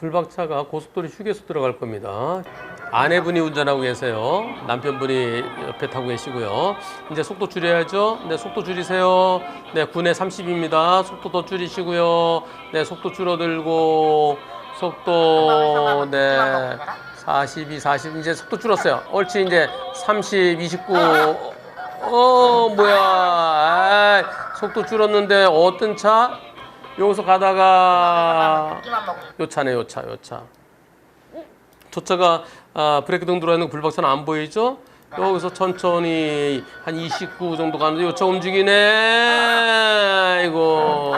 불박차가 고속도로 휴게소 들어갈 겁니다. 아내분이 운전하고 계세요. 남편분이 옆에 타고 계시고요. 이제 속도 줄여야죠. 네, 속도 줄이세요. 네, 9내 30입니다. 속도 더 줄이시고요. 네, 속도 줄어들고, 속도, 네, 42, 40, 이제 속도 줄었어요. 옳지, 이제 30, 29. 뭐야. 아이, 속도 줄었는데 어떤 차? 여기서 가다가 요 차네, 요 차. 저 차가 브레이크등 들어있는 불박차는 안 보이죠? 여기서 천천히 한 29 정도 가는데 요 차 움직이네. 이거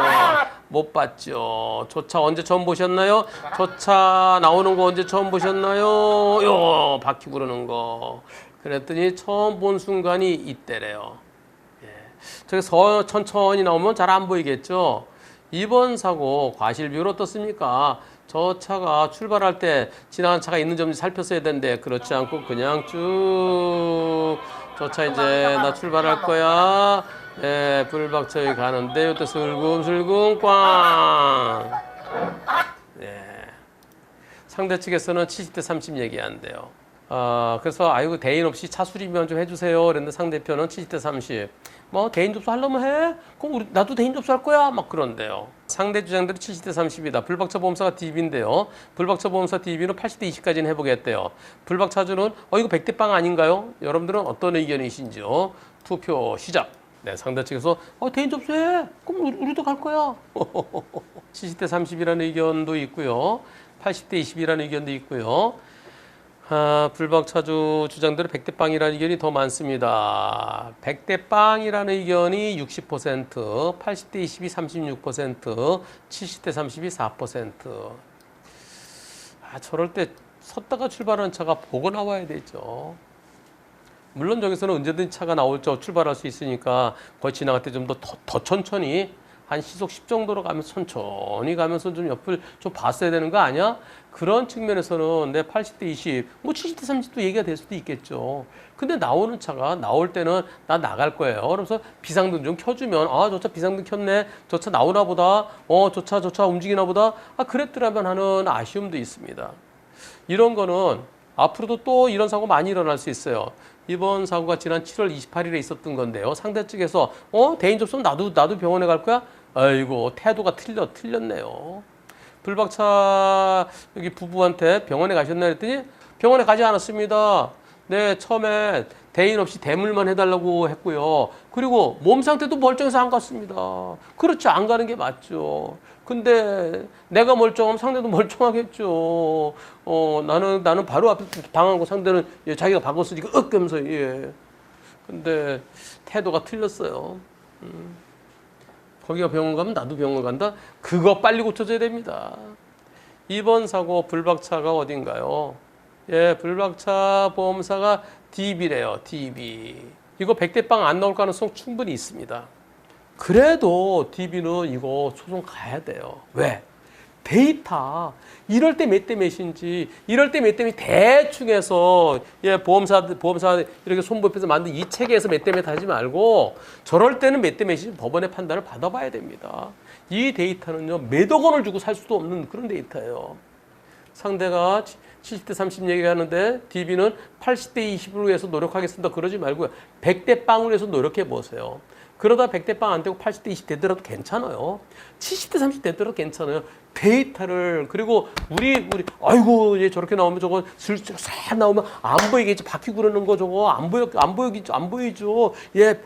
못 봤죠. 저 차 언제 처음 보셨나요? 저 차 나오는 거 언제 처음 보셨나요? 요 바퀴 구르는 거. 그랬더니 처음 본 순간이 이때래요. 예. 저기서 천천히 나오면 잘 안 보이겠죠? 이번 사고 과실 비율 어떻습니까? 저 차가 출발할 때 지나간 차가 있는지 없는지 살폈어야 되는데 그렇지 않고 그냥 쭉 저 차 이제 나 출발할 거야. 네, 불박차에 가는데 이때 슬금슬금 꽝. 네. 상대 측에서는 70대 30 얘기한대요. 그래서 아이고 대인 없이 차 수리비만 좀 해주세요. 그랬는데 상대편은 70대 30. 뭐 대인 접수 하려면 해? 그럼 나도 대인 접수할 거야? 막 그런데요. 상대 주장들은 70대 30이다. 불박차 보험사가 DB인데요. 불박차 보험사 DB는 80대 20까지는 해보겠대요. 불박차주는 이거 100대 빵 아닌가요? 여러분들은 어떤 의견이신지요? 투표 시작. 네, 상대 측에서 대인 접수해. 그럼 우리도 갈 거야. 70대 30이라는 의견도 있고요. 80대 20이라는 의견도 있고요. 불박차주 주장들은 100대 빵이라는 의견이 더 많습니다. 100대 빵이라는 의견이 60%, 80대 20이 36%, 70대 30이 4%. 저럴 때 섰다가 출발하는 차가 보고 나와야 되죠. 물론 저기서는 언제든지 차가 나올 때 출발할 수 있으니까 거의 지나갈 때 좀 더 천천히 한 시속 10 정도로 가면서 천천히 가면서 좀 옆을 좀 봤어야 되는 거 아니야? 그런 측면에서는 내 80대 20, 뭐 70대 30도 얘기가 될 수도 있겠죠. 근데 나오는 차가 나올 때는 나 나갈 거예요. 그러면서 비상등 좀 켜주면 저 차 비상등 켰네. 저 차 나오나 보다. 저 차 움직이나 보다. 그랬더라면 하는 아쉬움도 있습니다. 이런 거는 앞으로도 또 이런 사고 많이 일어날 수 있어요. 이번 사고가 지난 7월 28일에 있었던 건데요. 상대 측에서 대인 접수는 나도 병원에 갈 거야? 아이고 태도가 틀렸네요. 불박차 여기 부부한테 병원에 가셨나 했더니 병원에 가지 않았습니다. 네, 처음에 대인 없이 대물만 해달라고 했고요. 그리고 몸 상태도 멀쩡해서 안 갔습니다. 그렇죠. 안 가는 게 맞죠. 근데 내가 멀쩡하면 상대도 멀쩡하겠죠. 나는 바로 앞에 당한 거 상대는 자기가 바꿨으니까 하면서 근데 태도가 틀렸어요. 거기가 병원 가면 나도 병원 간다? 그거 빨리 고쳐줘야 됩니다. 이번 사고 불박차가 어딘가요? 불박차 보험사가 DB래요. DB. 이거 100대 빵 안 나올 가능성 충분히 있습니다. 그래도 DB는 이거 소송 가야 돼요. 왜? 데이터 이럴 때 몇 대 몇인지 이럴 때 몇 대 몇 대충 해서 보험사 이렇게 손보표에서 만든 이 체계에서 몇 대 몇 하지 말고 저럴 때는 몇 대 몇인지 법원의 판단을 받아봐야 됩니다. 이 데이터는요 몇억 원을 주고 살 수도 없는 그런 데이터예요. 상대가 70대 30 얘기하는데 DB는 80대 20으로 해서 노력하겠습니다. 그러지 말고요. 100대 빵으로 해서 노력해 보세요. 그러다 100대 빵 안 되고 80대 20 되더라도 괜찮아요. 70대 30 되더라도 괜찮아요. 데이터를 그리고 우리 아이고 얘 저렇게 나오면 저거 슬쩍 싹 나오면 안 보이겠지. 바퀴 구르는 거 저거 안 보이죠.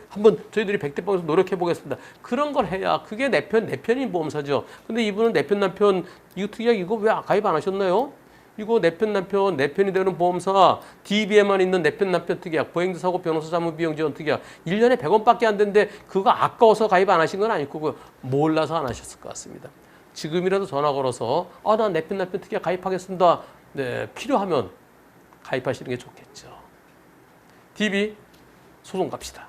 한번 저희들이 100대 빵에서 노력해 보겠습니다. 그런 걸 해야 그게 내 편인 보험사죠. 근데 이분은 내 편 남편 이거 특이하게 이거 왜 가입 안 하셨나요? 이거 내 편 남편, 내 편이 되는 보험사, DB에만 있는 내 편 남편 특약, 보행자 사고 변호사 자문 비용 지원 특약, 1년에 100원밖에 안 되는데 그거 아까워서 가입 안 하신 건 아닐 거고요. 몰라서 안 하셨을 것 같습니다. 지금이라도 전화 걸어서 나 내 편 남편 특약 가입하겠습니다. 네, 필요하면 가입하시는 게 좋겠죠. DB 소송 갑시다.